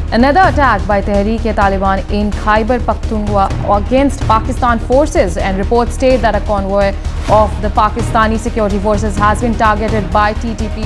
Another attack by Tehreek-e-Taliban in Khyber Pakhtunkhwa against Pakistan forces, and reports state that a convoy of the Pakistani security forces has been targeted by TTP.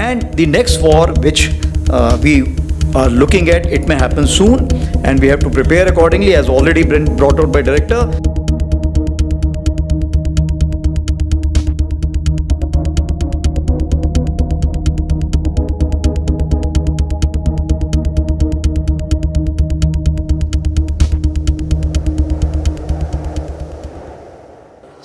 And the next war which we are looking at, it may happen soon, and we have to prepare accordingly, as already been brought out by director.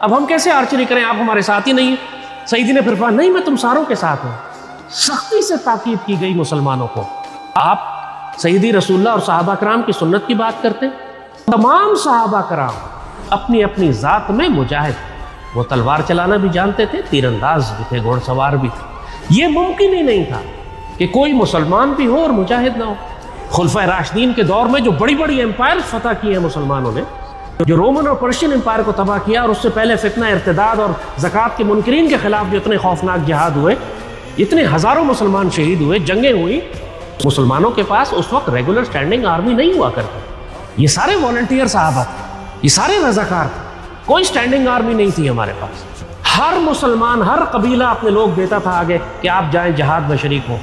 اب ہم کیسے archery کریں، آپ ہمارے ساتھ ہی نہیں ہیں۔ سیدی نے پھر کہا نہیں میں تم ساروں کے ساتھ ہوں۔ سختی سے تاکید کی گئی مسلمانوں کو۔ آپ سیدی رسول اللہ اور صحابہ کرام کی سنت کی بات کرتے، تمام صحابہ کرام اپنی اپنی ذات میں مجاہد، وہ تلوار چلانا بھی جانتے تھے، تیر انداز بھی تھے، گھوڑ سوار بھی تھے۔ یہ ممکن ہی نہیں تھا کہ کوئی مسلمان بھی ہو اور مجاہد نہ ہو۔ خلفائے راشدین کے دور میں جو بڑی بڑی امپائر فتح کیے ہیں مسلمانوں نے، جو رومن اور پرشین امپائر کو تباہ کیا، اور اس سے پہلے فتنہ ارتداد اور زکوٰۃ کے منکرین کے خلاف جو اتنے خوفناک جہاد ہوئے، اتنے ہزاروں مسلمان شہید ہوئے، جنگیں ہوئی، مسلمانوں کے پاس اس وقت ریگولر سٹینڈنگ آرمی نہیں ہوا کرتی۔ یہ سارے والنٹیئر صحابہ تھے، یہ سارے رضاکار تھے، کوئی سٹینڈنگ آرمی نہیں تھی ہمارے پاس۔ ہر مسلمان، ہر قبیلہ اپنے لوگ دیتا تھا آگے کہ آپ جائیں جہاد میں شریک ہوں۔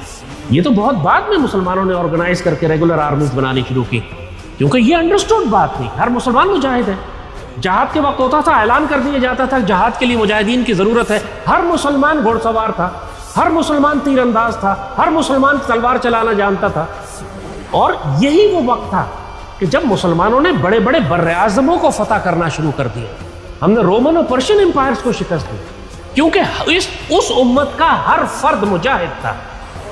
یہ تو بہت بعد میں مسلمانوں نے آرگنائز کر کے ریگولر آرمیز بنانی شروع کی، کیونکہ یہ انڈرسٹوڈ بات تھی، ہر مسلمان مجاہد ہے۔ جہاد کے وقت ہوتا تھا، اعلان کر دیا جاتا تھا جہاد کے لیے مجاہدین کی ضرورت ہے، ہر مسلمان گھوڑ سوار تھا، ہر مسلمان تیر انداز تھا، ہر مسلمان تلوار چلانا جانتا تھا۔ اور یہی وہ وقت تھا کہ جب مسلمانوں نے بڑے بڑے بر اعظموں کو فتح کرنا شروع کر دیا۔ ہم نے رومن اور پرشین امپائرز کو شکست دی، کیونکہ اس امت کا ہر فرد مجاہد تھا۔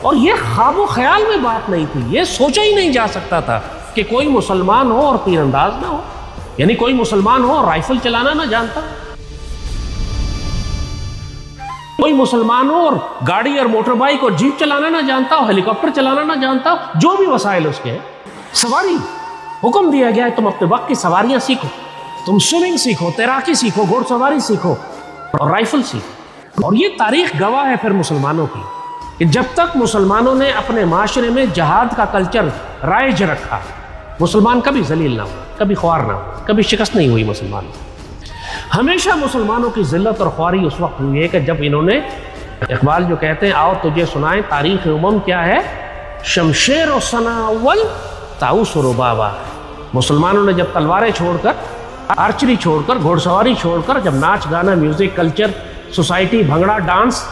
اور یہ خواب و خیال میں بات نہیں تھی، یہ سوچا ہی نہیں جا سکتا تھا کہ کوئی مسلمان ہو اور تیر انداز نہ ہو، یعنی کوئی مسلمان ہو اور رائفل چلانا نہ جانتا، کوئی مسلمان ہو اور گاڑی اور موٹر بائک اور جیپ چلانا نہ جانتا ہو، ہیلی کاپٹر چلانا نہ جانتا ہو، جو بھی وسائل اس کے ہیں۔ سواری حکم دیا گیا ہے تم اپنے وقت کی سواریاں سیکھو، تم سوئمنگ سیکھو، تیراکی سیکھو، گھوڑ سواری سیکھو اور رائفل سیکھو۔ اور یہ تاریخ گواہ ہے پھر مسلمانوں کی کہ جب تک مسلمانوں نے اپنے معاشرے میں جہاد کا کلچر رائج رکھا، مسلمان کبھی ذلیل نہ ہو، کبھی خوار نہ ہو، کبھی شکست نہیں ہوئی مسلمان۔ ہمیشہ مسلمانوں کی ذلت اور خواری اس وقت ہوئی ہے کہ جب انہوں نے، اقبال جو کہتے ہیں آؤ تجھے سنائیں تاریخ امم کیا ہے، شمشیر و ثنا اول طاؤس و ربابہ۔ مسلمانوں نے جب تلواریں چھوڑ کر، آرچری چھوڑ کر، گھوڑ سواری چھوڑ کر، جب ناچ گانا، music, culture, society, bhangra, dance,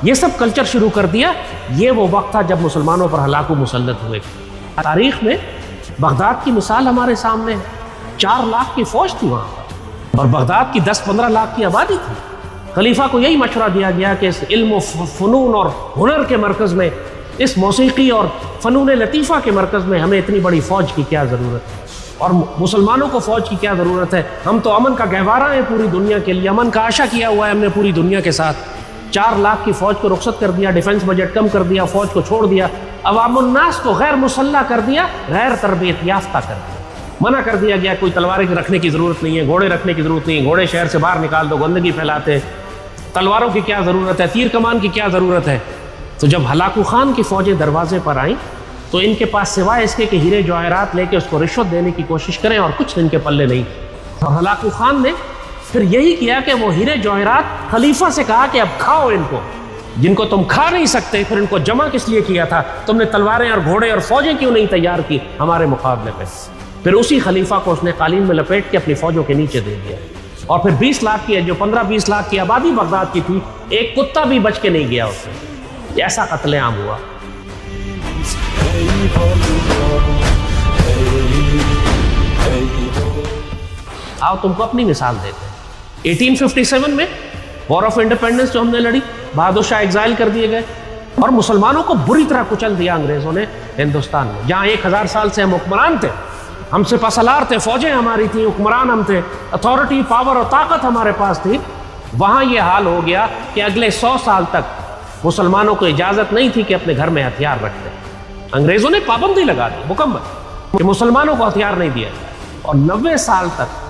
یہ سب کلچر شروع کر دیا، یہ وہ وقت تھا جب مسلمانوں پر ہلاک و مسلط ہوئے۔ تاریخ میں بغداد کی مثال ہمارے سامنے ہے، 4 لاکھ کی فوج تھی وہاں پر، اور بغداد کی 10-15 لاکھ کی آبادی تھی۔ خلیفہ کو یہی مشورہ دیا گیا کہ اس علم و فنون اور ہنر کے مرکز میں، اس موسیقی اور فنون لطیفہ کے مرکز میں ہمیں اتنی بڑی فوج کی کیا ضرورت ہے، اور مسلمانوں کو فوج کی کیا ضرورت ہے؟ ہم تو امن کا گہوارہ ہیں پوری دنیا کے لیے، امن کا عاشا کیا ہوا ہے ہم نے پوری دنیا کے ساتھ۔ 4 لاکھ کی فوج کو رخصت کر دیا، ڈیفنس بجٹ کم کر دیا، فوج کو چھوڑ دیا، عوام الناس کو غیر مسلح کر دیا، غیر تربیت یافتہ کر دیا، منع کر دیا گیا کوئی تلواریں رکھنے کی ضرورت نہیں ہے، گھوڑے رکھنے کی ضرورت نہیں ہے، گھوڑے شہر سے باہر نکال دو، گندگی پھیلاتے، تلواروں کی کیا ضرورت ہے، تیر کمان کی کیا ضرورت ہے۔ تو جب ہلاکو خان کی فوجیں دروازے پر آئیں تو ان کے پاس سوائے اس کے کہ ہیرے جواہرات لے کے اس کو رشوت دینے کی کوشش کریں، اور کچھ ان کے پلے نہیں۔ اور ہلاکو خان نے پھر یہی کیا کہ وہ ہیرے جواہرات خلیفہ سے کہا کہ اب کھاؤ ان کو، جن کو تم کھا نہیں سکتے پھر ان کو جمع کس لیے کیا تھا، تم نے تلواریں اور گھوڑے اور فوجیں کیوں نہیں تیار کی ہمارے مقابلے پہ؟ پھر اسی خلیفہ کو اس نے قالین میں لپیٹ کے اپنی فوجوں کے نیچے دے دیا، اور پھر 20 لاکھ کی جو 15-20 لاکھ کی آبادی بغداد کی تھی، ایک کتا بھی بچ کے نہیں گیا اس سے۔ ایسا قتل عام ہوا۔ آؤ تم کو اپنی مثال دیتے ہیں۔ 1857 میں وار آف انڈیپینڈنس جو ہم نے لڑی، بہادر شاہ ایگزائل کر دیے گئے، اور مسلمانوں کو بری طرح کچل دیا انگریزوں نے ہندوستان میں، جہاں 1000 سال سے ہم حکمران تھے، ہم سے پاسلار تھے، فوجیں ہماری تھیں، حکمران ہم تھے، اتھارٹی، پاور اور طاقت ہمارے پاس تھی۔ وہاں یہ حال ہو گیا کہ اگلے 100 سال تک مسلمانوں کو اجازت نہیں تھی کہ اپنے گھر میں ہتھیار رکھتے۔ انگریزوں نے پابندی لگا دی مکمل کہ مسلمانوں کو ہتھیار نہیں دیا جائے، اور 90 سال تک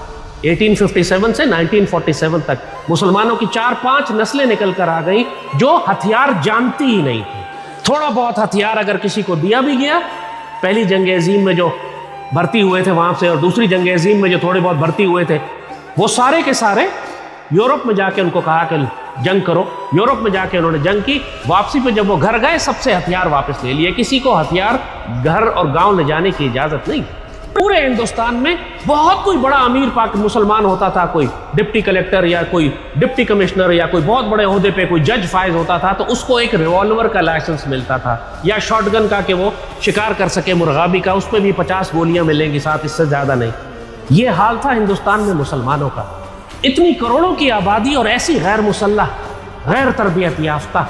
1857 سے 1947 تک مسلمانوں کی 4-5 نسلیں نکل کر آ گئیں جو ہتھیار جانتی ہی نہیں تھی۔ تھوڑا بہت ہتھیار اگر کسی کو دیا بھی گیا، پہلی جنگ عظیم میں جو بھرتی ہوئے تھے وہاں سے، اور دوسری جنگ عظیم میں جو تھوڑے بہت بھرتی ہوئے تھے، وہ سارے کے سارے یورپ میں جا کے ان کو کہا کہ جنگ کرو، یورپ میں جا کے انہوں نے جنگ کی، واپسی پہ جب وہ گھر گئے سب سے ہتھیار واپس لے لیے، کسی کو ہتھیار گھر اور گاؤں لے جانے کی اجازت نہیں۔ پورے ہندوستان میں بہت کوئی بڑا امیر پاک مسلمان ہوتا تھا، کوئی ڈپٹی کلیکٹر یا کوئی ڈپٹی کمشنر یا کوئی بہت بڑے عہدے پہ کوئی جج فائز ہوتا تھا، تو اس کو ایک ریوالور کا لائسنس ملتا تھا، یا شاٹ گن کا کہ وہ شکار کر سکے مرغابی کا، اس پہ بھی 50 گولیاں ملیں گی ساتھ، اس سے زیادہ نہیں۔ یہ حال تھا ہندوستان میں مسلمانوں کا۔ اتنی کروڑوں کی آبادی اور ایسی غیر مسلح غیر تربیت یافتہ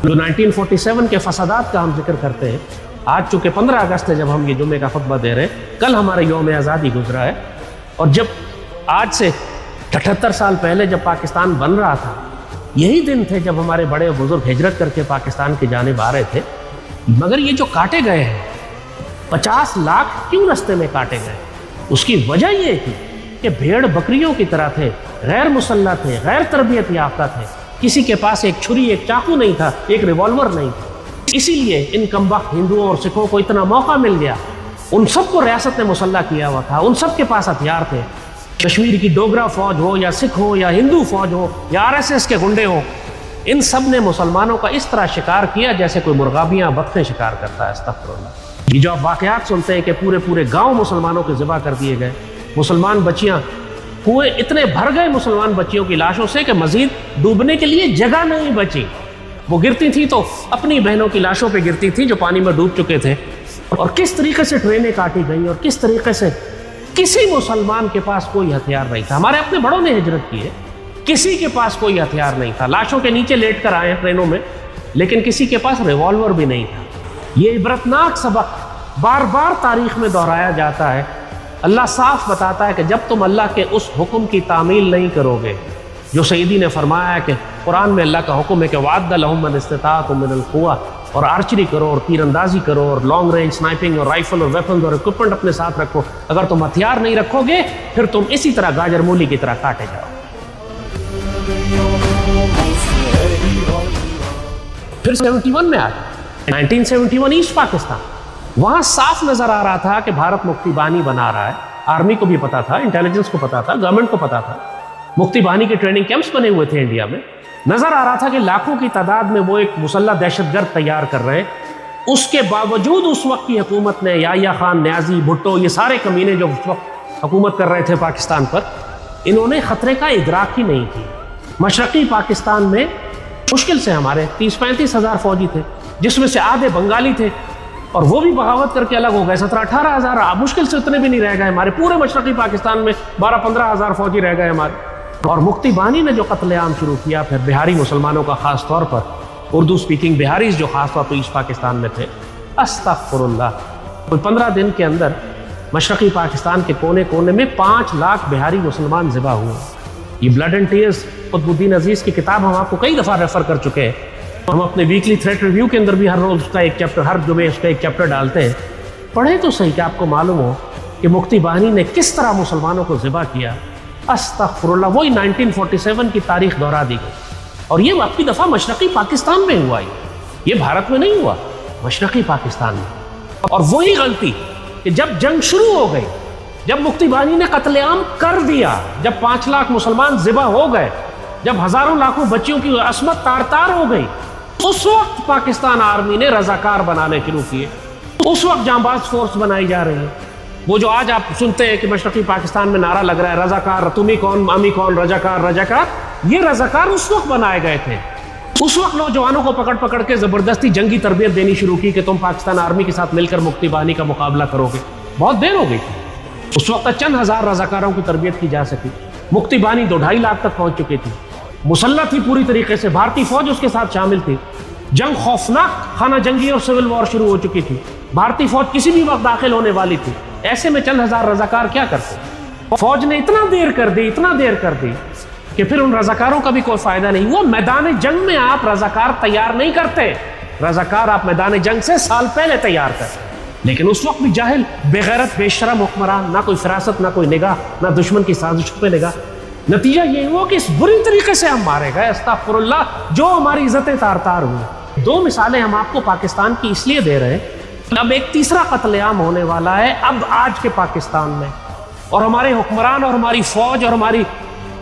جو 1947 کے فسادات کا ہم ذکر کرتے ہیں. آج چونکہ 15 اگست ہے جب ہم یہ جمعے کا خطبہ دے رہے ہیں, کل ہمارے یوم آزادی گزرا ہے, اور جب آج سے 78 سال پہلے جب پاکستان بن رہا تھا, یہی دن تھے جب ہمارے بڑے بزرگ ہجرت کر کے پاکستان کی جانب آ رہے تھے. مگر یہ جو کاٹے گئے ہیں 50 لاکھ کیوں رستے میں کاٹے گئے؟ اس کی وجہ یہ تھی کہ بھیڑ بکریوں کی طرح تھے, غیر مسلح تھے, غیر تربیت یافتہ تھے, کسی کے پاس ایک چھری ایک چاقو نہیں تھا, ایک ریوالور نہیں تھا. اسی لیے ان کمبخت ہندوؤں اور سکھوں کو اتنا موقع مل گیا. ان سب کو ریاست نے مسلح کیا ہوا تھا, ان سب کے پاس ہتھیار تھے. کشمیر کی ڈوگرا فوج ہو یا سکھ ہو یا ہندو فوج ہو یا RSS کے گنڈے ہوں, ان سب نے مسلمانوں کا اس طرح شکار کیا جیسے کوئی مرغابیاں بطخیں شکار کرتا ہے. استغفر اللہ. یہ جو آپ واقعات سنتے ہیں کہ پورے پورے گاؤں مسلمانوں کے ذبح کر دیے گئے, مسلمان بچیاں, کنویں اتنے بھر گئے مسلمان بچیوں کی لاشوں سے کہ مزید ڈوبنے کے لیے جگہ نہیں بچی. وہ گرتی تھی تو اپنی بہنوں کی لاشوں پہ گرتی تھی جو پانی میں ڈوب چکے تھے. اور کس طریقے سے ٹرینیں کاٹی گئی اور کس طریقے سے کسی مسلمان کے پاس کوئی ہتھیار نہیں تھا. ہمارے اپنے بڑوں نے ہجرت کی ہے, کسی کے پاس کوئی ہتھیار نہیں تھا. لاشوں کے نیچے لیٹ کر آئے ہیں ٹرینوں میں, لیکن کسی کے پاس ریوالور بھی نہیں تھا. یہ عبرتناک سبق بار بار تاریخ میں دہرایا جاتا ہے. اللہ صاف بتاتا ہے کہ جب تم اللہ کے اس حکم کی تعمیل نہیں کرو گے جو سیدی نے فرمایا ہے کہ قرآن میں اللہ کا حکم ہے کہ وعد لہم من استطاعت من القوہ, اور آرچری کرو اور تیر اندازی کرو اور لانگ رینج سنائپنگ اور رائفل اور ویپنز اور اکوپمنٹ اپنے ساتھ رکھو. اگر تم ہتھیار نہیں رکھو گے پھر تم اسی طرح گاجر مولی کی طرح کاٹے جاؤ. پھر 71 میں آئے 1971 ایسٹ پاکستان. وہاں صاف نظر آ رہا تھا کہ بھارت مکتی بانی بنا رہا ہے. آرمی کو بھی پتا تھا, انٹیلیجنس کو پتا تھا, گورنمنٹ کو پتا تھا. مکتی بانی کے ٹریننگ کیمپس بنے ہوئے تھے انڈیا میں. نظر آ رہا تھا کہ لاکھوں کی تعداد میں وہ ایک مسلح دہشت گرد تیار کر رہے ہیں. اس کے باوجود اس وقت کی حکومت نے, یحییٰ خان, نیازی, بھٹو, یہ سارے کمینے جو اس وقت حکومت کر رہے تھے پاکستان پر, انہوں نے خطرے کا ادراک ہی نہیں کیا. مشرقی پاکستان میں مشکل سے ہمارے 30-35 ہزار فوجی تھے, جس میں سے آدھے بنگالی تھے, اور وہ بھی بغاوت کر کے الگ ہو گئے. 17-18 ہزار, مشکل سے اتنے بھی نہیں رہ گئے. ہمارے پورے مشرقی پاکستان میں 12-15 ہزار فوجی رہ گئے ہمارے. اور مکتی بانی نے جو قتل عام شروع کیا, پھر بہاری مسلمانوں کا, خاص طور پر اردو سپیکنگ بہاریز جو خاص طور پر ایسٹ پاکستان میں تھے. استغفر اللہ. کوئی 15 دن کے اندر مشرقی پاکستان کے کونے کونے میں 5 لاکھ بہاری مسلمان ذبح ہوئے. یہ بلڈ اینڈ ٹیئرز قطب الدین عزیز کی کتاب ہم آپ کو کئی دفعہ ریفر کر چکے ہیں. ہم اپنے ویکلی تھریٹ ریویو کے اندر بھی ہر روز اس کا ایک چیپٹر, ہر جمعے اس کا ایک چیپٹر ڈالتے ہیں. پڑھیں تو صحیح کہ آپ کو معلوم ہو کہ مکتی بانی نے کس طرح مسلمانوں کو ذبح کیا. استغفر اللہ. وہی 1947 کی تاریخ دہرا دی گئی. اور یہ واقعی دفعہ مشرقی پاکستان میں ہوا. یہ بھارت میں نہیں ہوا, مشرقی پاکستان میں. اور وہی غلطی کہ جب جنگ شروع ہو گئی, جب مکتی بانی نے قتل عام کر دیا, جب 5 لاکھ مسلمان ذبح ہو گئے, جب ہزاروں لاکھوں بچیوں کی عصمت تار تار ہو گئی, اس وقت پاکستان آرمی نے رضاکار بنانے شروع کیے. اس وقت جانباز فورس بنائی جا رہی ہے. وہ جو آج آپ سنتے ہیں کہ مشرقی پاکستان میں نعرہ لگ رہا ہے رضاکار, تمہیں کون امی کون, رضاکار رضاکار, یہ رضاکار اس وقت بنائے گئے تھے. اس وقت نوجوانوں کو پکڑ پکڑ کے زبردستی جنگی تربیت دینی شروع کی کہ تم پاکستان آرمی کے ساتھ مل کر مکتی بانی کا مقابلہ کرو گے. بہت دیر ہو گئی تھی. اس وقت چند ہزار رضاکاروں کی تربیت کی جا سکی. مکتی بانی 2-2.5 لاکھ تک پہنچ چکی تھی. مسلح تھی پوری طریقے سے, بھارتی فوج اس کے ساتھ شامل تھی. جنگ خوفناک خانہ جنگی اور سول وار شروع ہو چکی تھی. بھارتی فوج کسی بھی وقت داخل ہونے والی تھی. ایسے میں چند ہزار رضاکار کیا کرتے. فوج نے اتنا دیر کر دی کہ پھر ان رضاکاروں کا بھی کوئی فائدہ نہیں. وہ میدان جنگ میں آپ رضاکار تیار نہیں کرتے. رضاکار آپ میدان جنگ سے سال پہلے تیار کرتے. لیکن اس وقت بھی جاہل, بے غیرت, بے شرم حکمران, نہ کوئی فراست, نہ کوئی نگاہ, نہ دشمن کی سازش پہ نگاہ. نتیجہ یہ ہوا کہ اس بری طریقے سے ہم مارے گئے, استغفر اللہ, جو ہماری عزتیں تار تار ہوئی. 2 مثالیں ہم آپ کو پاکستان کی اس لیے دے رہے ہیں. اب ایک تیسرا قتل عام ہونے والا ہے اب آج کے پاکستان میں, اور ہمارے حکمران اور ہماری فوج اور ہماری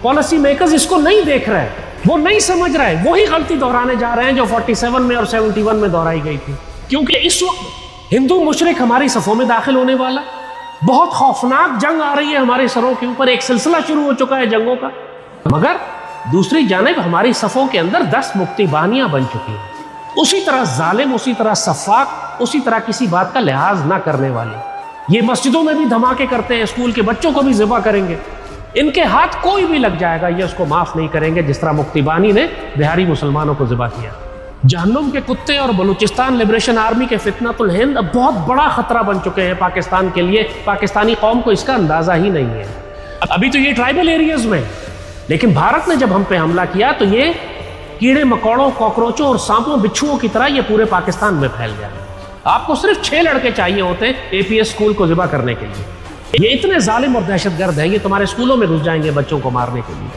پالیسی میکرز اس کو نہیں دیکھ رہے, وہ نہیں سمجھ رہے. وہی غلطی دہرانے جا رہے ہیں جو 47 میں اور 71 میں دہرائی گئی تھی. کیونکہ اس وقت ہندو مشرک ہماری صفوں میں داخل ہونے والا, بہت خوفناک جنگ آ رہی ہے ہمارے سروں کے اوپر. ایک سلسلہ شروع ہو چکا ہے جنگوں کا. مگر دوسری جانب ہماری صفوں کے اندر 10 مکتی بانیاں بن چکی ہیں, اسی طرح ظالم, اسی طرح صفاق, اسی طرح کسی بات کا لحاظ نہ کرنے والی. یہ مسجدوں میں بھی دھماکے کرتے ہیں، اسکول کے بچوں کو بھی ذبح کریں گے، ان کے ہاتھ کوئی بھی لگ جائے گا یہ اس کو معاف نہیں کریں گے، جس طرح مفتی بانی نے بہاری مسلمانوں کو ذبح کیا۔ جہنم کے کتے اور بلوچستان لبریشن آرمی کے فتنۃ الہند اب بہت بڑا خطرہ بن چکے ہیں پاکستان کے لیے، پاکستانی قوم کو اس کا اندازہ ہی نہیں ہے۔ ابھی تو یہ ٹرائبل ایریاز میں، لیکن بھارت نے جب ہم پہ حملہ کیا تو یہ کیڑے مکوڑوں، کاکروچوں اور سانپوں بچھوؤں کی طرح یہ پورے پاکستان میں پھیل گیا۔ آپ کو صرف 6 لڑکے چاہیے ہوتے ہیں اے پی ایس اسکول کو ذبح کرنے کے لیے۔ یہ اتنے ظالم اور دہشت گرد ہیں، یہ تمہارے اسکولوں میں گھس جائیں گے بچوں کو مارنے کے لیے،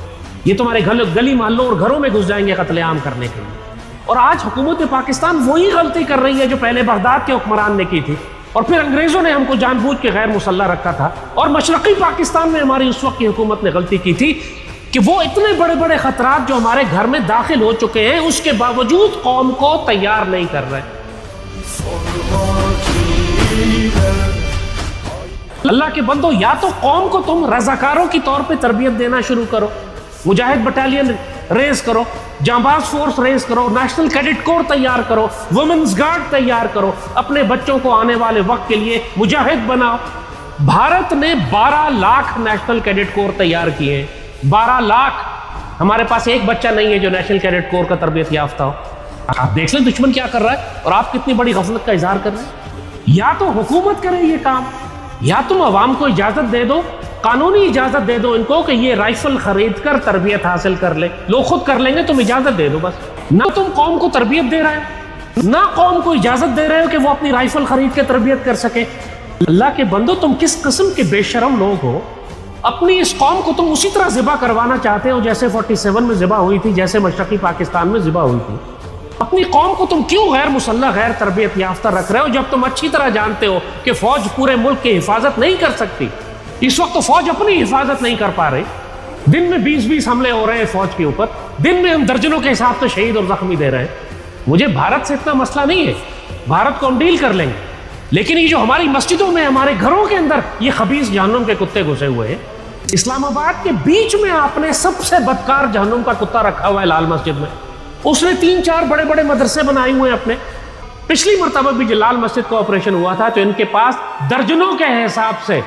یہ تمہارے گلی محلوں اور گھروں میں گھس جائیں گے قتل عام کرنے کے لیے۔ اور آج حکومت پاکستان وہی غلطی کر رہی ہے جو پہلے بغداد کے حکمران نے کی تھی، اور پھر انگریزوں نے ہم کو جان بوجھ کے غیر مسلح رکھا تھا، اور مشرقی پاکستان میں ہماری اس وقت کی حکومت نے غلطی کی تھی کہ وہ اتنے بڑے بڑے خطرات جو ہمارے گھر میں داخل ہو چکے ہیں اس کے باوجود قوم کو تیار نہیں کر رہے۔ اللہ کے بندو، یا تو قوم کو تم رضاکاروں کی طور پہ تربیت دینا شروع کرو، مجاہد بٹالین ریز کرو، جانباز فورس ریز کرو، نیشنل کیڈٹ کور تیار کرو، وومنز گارڈ تیار کرو، اپنے بچوں کو آنے والے وقت کے لیے مجاہد بناؤ۔ بھارت نے 12 لاکھ نیشنل کیڈٹ کور تیار کیے ہیں، 12 لاکھ۔ ہمارے پاس ایک بچہ نہیں ہے جو نیشنل کیڈٹ کور کا تربیت یافتہ ہو۔ آپ دیکھ لیں دشمن کیا کر رہا ہے، اور آپ کتنی بڑی غفلت کا اظہار کر رہے ہیں۔ یا تو حکومت کرے یہ کام، یا تم عوام کو اجازت دے دو، قانونی اجازت دے دو ان کو کہ یہ رائفل خرید کر تربیت حاصل کر لے، لوگ خود کر لیں گے، تم اجازت دے دو بس۔ نہ تم قوم کو تربیت دے رہے ہو، نہ قوم کو اجازت دے رہے ہو کہ وہ اپنی رائفل خرید کے تربیت کر سکے۔ اللہ کے بندو، تم کس قسم کے بے شرم لوگ ہو؟ اپنی اس قوم کو تم اسی طرح ذبح کروانا چاہتے ہو جیسے 47 میں ذبح ہوئی تھی، جیسے مشرقی پاکستان میں ذبح ہوئی تھی۔ اپنی قوم کو تم کیوں غیر مسلح، غیر تربیت یافتہ رکھ رہے ہو، جب تم اچھی طرح جانتے ہو کہ فوج پورے ملک کی حفاظت نہیں کر سکتی؟ اس وقت تو فوج اپنی حفاظت نہیں کر پا رہی، دن میں 20 حملے ہو رہے ہیں فوج کے اوپر، دن میں ہم درجنوں کے حساب سے شہید اور زخمی دے رہے ہیں۔ مجھے بھارت سے اتنا مسئلہ نہیں ہے، بھارت کو ہم ڈیل کر لیں گے، لیکن یہ جو ہماری مسجدوں میں، ہمارے گھروں کے اندر یہ خبیث جہنم کے کتے گھسے ہوئے ہیں۔ اسلام آباد کے بیچ میں آپ نے سب سے بدکار جہنم کا کتا رکھا ہوا ہے لال مسجد میں، اس نے 3-4 بڑے بڑے مدرسے بنائے ہوئے ہیں اپنے۔ پچھلی مرتبہ بھی جو لال مسجد کا آپریشن ہوا تھا تو ان کے پاس درجنوں کے حساب سے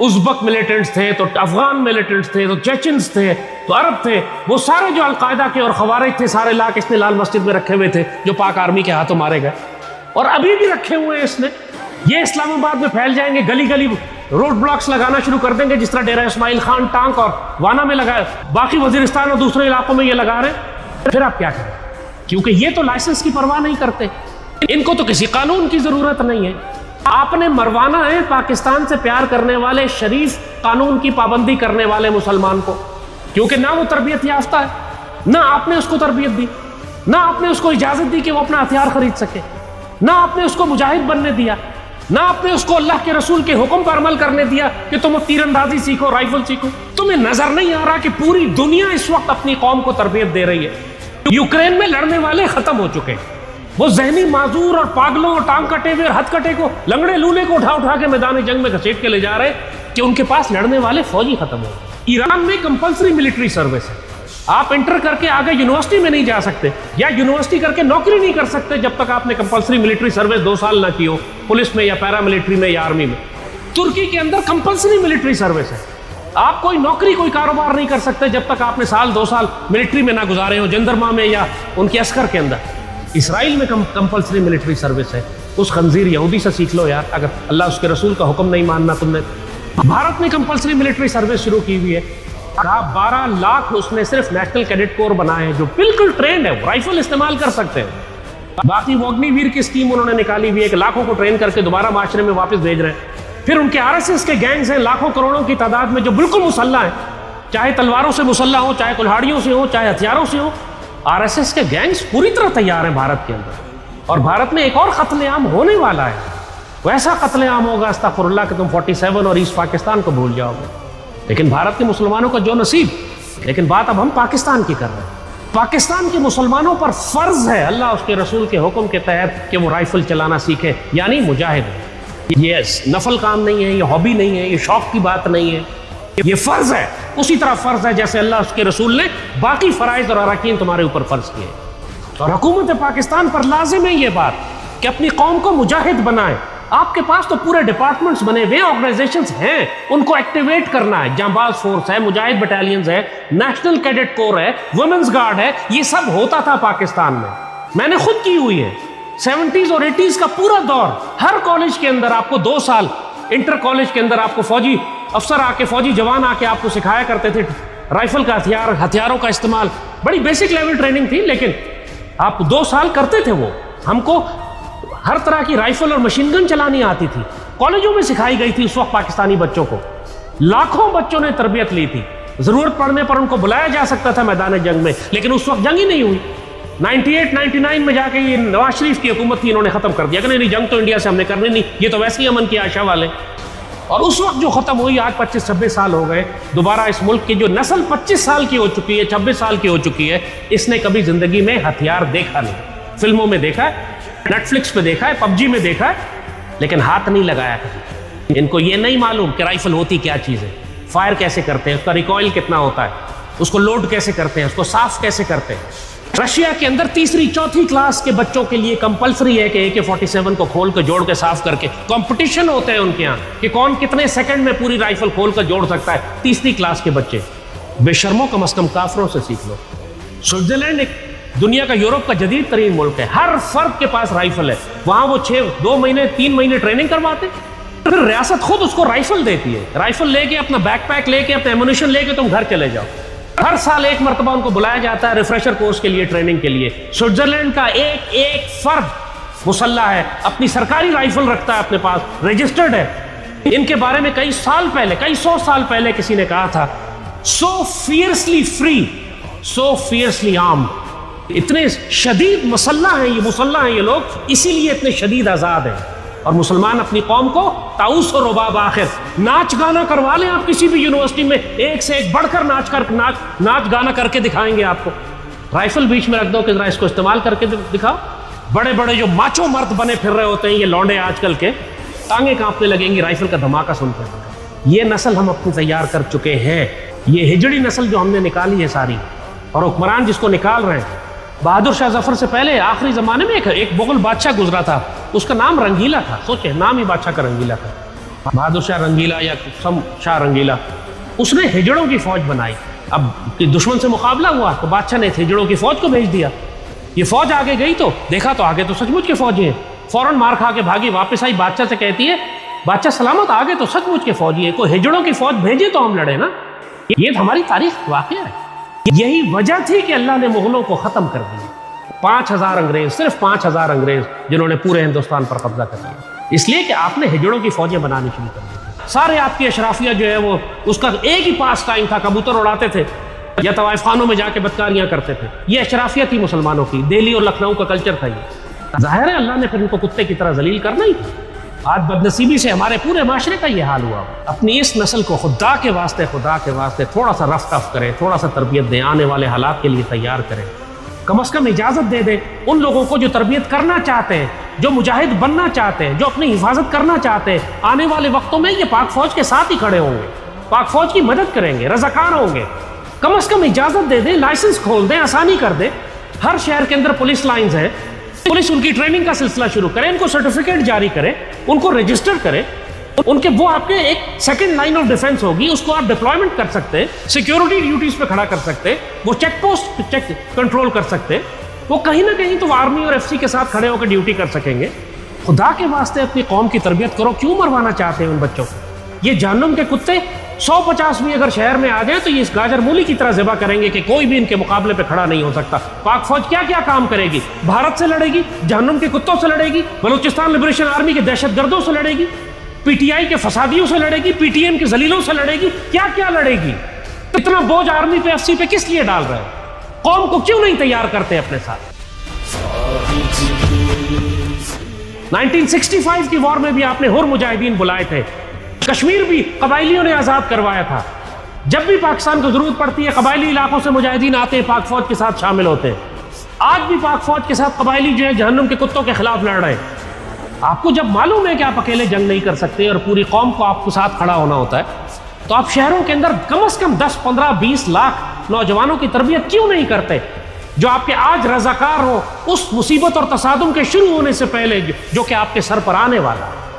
ازبک ملیٹنٹس تھے، تو افغان ملیٹنٹس تھے، تو چیچنس تھے، تو عرب تھے، وہ سارے جو القاعدہ کے اور خوارج تھے سارے لا کے اس نے لال مسجد میں رکھے ہوئے تھے، جو پاک آرمی کے ہاتھوں مارے گئے، اور ابھی بھی رکھے ہوئے ہیں اس نے۔ یہ اسلام آباد میں پھیل جائیں گے، گلی گلی روڈ بلاکس لگانا شروع کر دیں گے، جس طرح ڈیرہ اسماعیل خان ٹانک اور وانا میں لگائے، باقی وزیرستان اور دوسرے علاقوں میں یہ لگا رہے ہیں۔ پھر آپ کیا کریں؟ کیونکہ یہ تو لائسنس کی پرواہ نہیں کرتے، ان کو تو کسی قانون کی ضرورت نہیں ہے۔ آپ نے مروانا ہے پاکستان سے پیار کرنے والے شریف قانون کی پابندی کرنے والے مسلمان کو، کیونکہ نہ وہ تربیت یافتہ ہے، نہ آپ نے اس کو تربیت دی، نہ آپ نے اس کو اجازت دی کہ وہ اپنا ہتھیار خرید سکے، نہ آپ نے اس کو مجاہد بننے دیا، نہ آپ نے اس کو اللہ کے رسول کے حکم پر عمل کرنے دیا کہ تم تیر اندازی سیکھو، رائفل سیکھو۔ تمہیں نظر نہیں آ رہا کہ پوری دنیا اس وقت اپنی قوم کو تربیت دے رہی ہے؟ یوکرین میں لڑنے والے ختم ہو چکے ہیں، وہ ذہنی معذور اور پاگلوں اور ٹانگ کٹے ہوئے اور ہتھ کٹے کو، لنگڑے لولے کو اٹھا اٹھا کے میدان جنگ میں گھسیٹ کے لے جا رہے کہ ان کے پاس لڑنے والے فوجی ختم ہو گئے۔ ایران میں کمپلسری ملٹری سروس ہے، آپ انٹر کر کے آگے یونیورسٹی میں نہیں جا سکتے، یا یونیورسٹی کر کے نوکری نہیں کر سکتے جب تک آپ نے کمپلسری ملٹری سروس 2 سال نہ کی ہو، پولیس میں یا پیرا ملٹری میں یا آرمی میں۔ ترکی کے اندر کمپلسری ملٹری سروس ہے، آپ کوئی نوکری کوئی کاروبار نہیں کر سکتے جب تک آپ نے 2 سال ملٹری میں نہ گزارے ہو، جندرما میں یا ان کے عسکر کے اندر۔ اسرائیل میں کمپلسری ملٹری سروس ہے، اس خنزیر یہودی سے سیکھ لو یار، اگر اللہ اس کے رسول کا حکم نہیں ماننا تم نے۔ بھارت میں کمپلسری ملٹری سروس شروع کی ہوئی ہے، 12 لاکھ اس نے صرف نیشنل کیڈٹ کور بنائے ہیں جو بالکل ٹرینڈ ہے، رائفل استعمال کر سکتے ہیں۔ باقی ووگنی ویر کی اسکیم انہوں نے نکالی ہوئی ہے کہ لاکھوں کو ٹرین کر کے دوبارہ معاشرے میں واپس بھیج رہے ہیں۔ پھر ان کے RSS کے گینگز ہیں لاکھوں کروڑوں کی تعداد میں جو بالکل مسلح ہیں، چاہے تلواروں سے مسلح ہو، چاہے کلہاڑیوں سے ہو، چاہے ہتھیاروں سے ہو۔ RSS کے گینگز پوری طرح تیار ہیں بھارت کے اندر، اور بھارت میں ایک اور قتل عام ہونے والا ہے، ویسا قتل عام ہوگا استغفر اللہ کہ تم 47 اور ایسٹ پاکستان کو بھول جاؤ گے۔ لیکن بھارت کے مسلمانوں کا جو نصیب۔ لیکن بات اب ہم پاکستان کی کر رہے ہیں۔ پاکستان کے مسلمانوں پر فرض ہے اللہ اس کے رسول کے حکم کے تحت کہ وہ رائفل چلانا سیکھے، یعنی مجاہد ہے۔ یہ نفل کام نہیں ہے، یہ ہابی نہیں ہے، یہ شوق کی بات نہیں ہے، یہ فرض ہے، اسی طرح فرض ہے جیسے اللہ اس کے رسول نے باقی فرائض اور اراکین تمہارے اوپر فرض کیے۔ اور حکومت پاکستان پر لازم ہے یہ بات کہ اپنی قوم کو مجاہد بنائے، آپ کے پاس تو پورے ڈپارٹمنٹس بنے ہوئے آرگنائزیشنز ہیں, ان کو ایکٹیویٹ کرنا ہے. جانباز فورس ہے, مجاہد بٹالینز ہے, نیشنل کیڈٹ کور ہے, ویمنز گارڈ ہے, یہ سب ہوتا تھا پاکستان میں نے خود کی ہوئی ہے. 70s اور 80s کا پورا دور, ہر کالج کے اندر آپ کو 2 سال انٹر کالج کے اندر آپ کو فوجی افسر آ کے, فوجی جوان آ کے آپ کو سکھایا کرتے تھے رائفل کا ہتھیاروں کا استعمال. بڑی بیسک لیول ٹریننگ تھی, لیکن آپ 2 سال کرتے تھے وہ. ہم کو ہر طرح کی رائفل اور مشین گن چلانی آتی تھی, کالجوں میں سکھائی گئی تھی. اس وقت پاکستانی بچوں کو لاکھوں بچوں نے تربیت لی تھی. ضرورت پڑنے پر ان کو بلایا جا سکتا تھا میدان جنگ میں, لیکن اس وقت جنگ ہی نہیں ہوئی. 98-99 میں جا کے یہ نواز شریف کی حکومت تھی, انہوں نے ختم کر دیا کہ نہیں جنگ تو انڈیا سے ہم نے کرنی نہیں, یہ تو ویسے ہی امن کی آشا والے. اور اس وقت جو ختم ہوئی, آج 25-26 سال ہو گئے, دوبارہ اس ملک کی جو نسل 25 سال کی ہو چکی ہے, 26 سال کی ہو چکی ہے, اس نے کبھی زندگی میں ہتھیار دیکھا نہیں. فلموں میں دیکھا ہے, نیٹ فلکس پہ دیکھا ہے, PUBG میں دیکھا ہے, لیکن ہاتھ نہیں لگایا کبھی. ان کو یہ نہیں معلوم کہ رائفل ہوتی کیا چیز ہے, فائر کیسے کرتے ہیں, اس کا ریکوائل کتنا ہوتا ہے, اس کو لوڈ کیسے کرتے ہیں, اس کو صاف کیسے کرتے ہیں. رشیا کے اندر 3-4 کلاس کے بچوں کے لیے کمپلسری ہے کہ AK-47 کو کھول کے جوڑ کے صاف کر کے کمپٹیشن ہوتے ہیں ان کے ہاں کہ کون کتنے سیکنڈ میں پوری رائفل کھول کر جوڑ سکتا ہے. 3 کلاس کے بچے. بے شرموں کم از کم کافروں سے سیکھ لو. سوئٹزرلینڈ ایک دنیا کا یورپ کا جدید ترین ملک ہے, ہر فرد کے پاس رائفل ہے. وہاں وہ 2 مہینے 3 مہینے ٹریننگ کرواتے, پھر ریاست خود اس کو رائفل دیتی ہے. رائفل لے کے, اپنا بیک پیک لے کے, اپنا ایمونیشن لے کے تم گھر چلے جاؤ. ہر سال 1 مرتبہ ان کو بلایا جاتا ہے ریفریشر کورس کے لیے, ٹریننگ کے لیے. سوئٹزرلینڈ کا ایک فرد مسلح ہے, اپنی سرکاری رائفل رکھتا ہے اپنے پاس, رجسٹرڈ ہے. ان کے بارے میں کئی 100 سال پہلے کسی نے کہا تھا, سو فیئرسلی فری, سو فیئرسلی آرمڈ. اتنے شدید مسلح ہیں یہ لوگ, اسی لیے اتنے شدید آزاد ہیں. اور مسلمان اپنی قوم کو طاؤس و رباب آخر ناچ گانا کروا لیں آپ کسی بھی یونیورسٹی میں, ایک سے ایک بڑھ کر ناچ گانا کر کے دکھائیں گے آپ کو. رائفل بیچ میں رکھ دو کہ ذرا اس کو استعمال کر کے دکھاؤ. بڑے بڑے جو ماچو مرد بنے پھر رہے ہوتے ہیں یہ لونڈے آج کل کے, ٹانگیں کانپنے لگیں گی رائفل کا دھماکہ سنتے ہیں. یہ نسل ہم اپنی تیار کر چکے ہیں. یہ ہجڑی نسل جو ہم نے نکالی ہے ساری, اور حکمران جس کو نکال رہے ہیں. بہادر شاہ ظفر سے پہلے آخری زمانے میں ایک مغل بادشاہ گزرا تھا, اس کا نام رنگیلا تھا. سوچے, نام ہی بادشاہ کا رنگیلا تھا. بہادر شاہ رنگیلا یا سم شاہ رنگیلا. اس نے ہجڑوں کی فوج بنائی. اب دشمن سے مقابلہ ہوا تو بادشاہ نے ہجڑوں کی فوج کو بھیج دیا. یہ فوج آگے گئی تو دیکھا تو آگے تو سچ مچ کے فوجی ہیں. فوراً مار کھا کے بھاگی, واپس آئی, بادشاہ سے کہتی ہے بادشاہ سلامت, آگے تو سچ مچ کے فوجی ہے, کوئی ہجڑوں کی فوج بھیجے تو ہم لڑے نا. یہ ہماری تاریخ واقعہ ہے. یہی وجہ تھی کہ اللہ نے مغلوں کو ختم کر دیا. 5000 انگریز, صرف 5000 انگریز جنہوں نے پورے ہندوستان پر قبضہ کر لیا, اس لیے کہ آپ نے ہجڑوں کی فوجیں بنانی شروع کر دی. سارے آپ کی اشرافیہ جو ہے وہ اس کا ایک ہی پاس ٹائم تھا, کبوتر اڑاتے تھے یا طوائف خانوں میں جا کے بدکاریاں کرتے تھے. یہ اشرافیہ تھی مسلمانوں کی, دہلی اور لکھنؤ کا کلچر تھا یہ. ظاہر ہے اللہ نے پھر ان کو کتے کی طرح ذلیل کرنا ہی تھا. آج بدنصیبی سے ہمارے پورے معاشرے کا یہ حال ہوا. اپنی اس نسل کو خدا کے واسطے تھوڑا سا رف ٹف کریں, تھوڑا سا تربیت دیں, آنے والے حالات کے لیے تیار کریں. کم از کم اجازت دے دیں ان لوگوں کو جو تربیت کرنا چاہتے ہیں, جو مجاہد بننا چاہتے ہیں, جو اپنی حفاظت کرنا چاہتے ہیں. آنے والے وقتوں میں یہ پاک فوج کے ساتھ ہی کھڑے ہوں گے, پاک فوج کی مدد کریں گے, رضاکار ہوں گے. کم از کم اجازت دے دیں, لائسنس کھول دیں, آسانی کر دیں. ہر شہر کے اندر پولیس لائنز ہیں, پولیس ان کی ٹریننگ کا سلسلہ شروع کرے, ان کو سرٹیفکیٹ جاری کرے, ان کو رجسٹر کرے. ان کے وہ آپ کے ایک سیکنڈ لائن آف ڈیفنس ہوگی, اس کو آپ ڈپلائمنٹ کر سکتے ہیں, سیکیورٹی ڈیوٹیز پہ کھڑا کر سکتے ہیں, وہ چیک پوسٹ چیک کنٹرول کر سکتے ہیں. وہ کہیں نہ کہیں تو آرمی اور FC کے ساتھ کھڑے ہو کے ڈیوٹی کر سکیں گے. خدا کے واسطے اپنی قوم کی تربیت کرو. کیوں مروانا چاہتے ہیں ان بچوں کو؟ یہ جہنم کے کتے 150 بھی اگر شہر میں آ جائیں تو یہ اس گاجر مولی کی طرح ذبح کریں گے کہ کوئی بھی ان کے مقابلے پہ کھڑا نہیں ہو سکتا. پاک فوج کیا کیا کام کرے گی؟ بھارت سے لڑے گی, جہنم کے کتوں سے لڑے گی, بلوچستان لبریشن آرمی کے دہشت گردوں سے لڑے گی, PTI کے فسادیوں سے لڑے گی, PTM کے ذلیلوں سے لڑے گی. کیا کیا لڑے گی؟ اتنا بوجھ آرمی پہ FC پہ کس لیے ڈال رہے ہیں؟ قوم کو کیوں نہیں تیار کرتے اپنے ساتھ؟ 1965 کی وار میں بھی آپ نے حر مجاہدین بلائے تھے. کشمیر بھی قبائلیوں نے آزاد کروایا تھا. جب بھی پاکستان کو ضرورت پڑتی ہے قبائلی علاقوں سے مجاہدین آتے ہیں, پاک فوج کے ساتھ شامل ہوتے ہیں. آج بھی پاک فوج کے ساتھ قبائلی جو ہے جہنم کے کتوں کے خلاف لڑ رہے ہیں. آپ کو جب معلوم ہے کہ آپ اکیلے جنگ نہیں کر سکتے اور پوری قوم کو آپ کے ساتھ کھڑا ہونا ہوتا ہے, تو آپ شہروں کے اندر کم از کم 10, 15, 20 لاکھ نوجوانوں کی تربیت کیوں نہیں کرتے جو آپ کے آج رضاکار ہو اس مصیبت اور تصادم کے شروع ہونے سے پہلے جو کہ آپ کے سر پر آنے والا ہے.